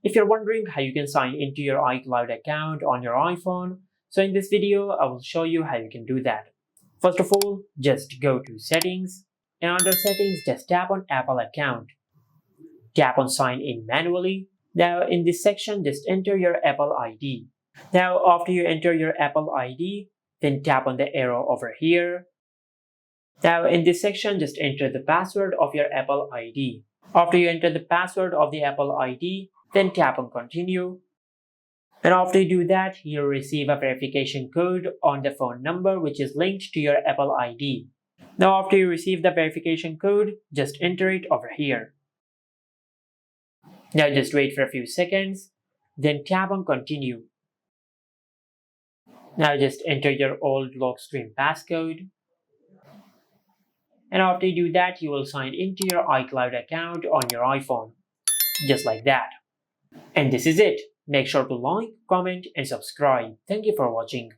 If you're wondering how you can sign into your iCloud account on your iPhone, so in this video, I will show you how you can do that. First of all, just go to Settings, and under Settings, just tap on Apple Account. Tap on Sign In Manually. Now in this section, just enter your Apple ID. Now after you enter your Apple ID, then tap on the arrow over here. Now in this section, just enter the password of your Apple ID. After you enter the password of the Apple ID, then tap on Continue. And after you do that, you'll receive a verification code on the phone number which is linked to your Apple ID. Now after you receive the verification code, just enter it over here. Now just wait for a few seconds, then tap on Continue. Now just enter your old lock screen passcode. And after you do that, you will sign into your iCloud account on your iPhone. Just like that. And this is it. Make sure to like, comment, and subscribe. Thank you for watching.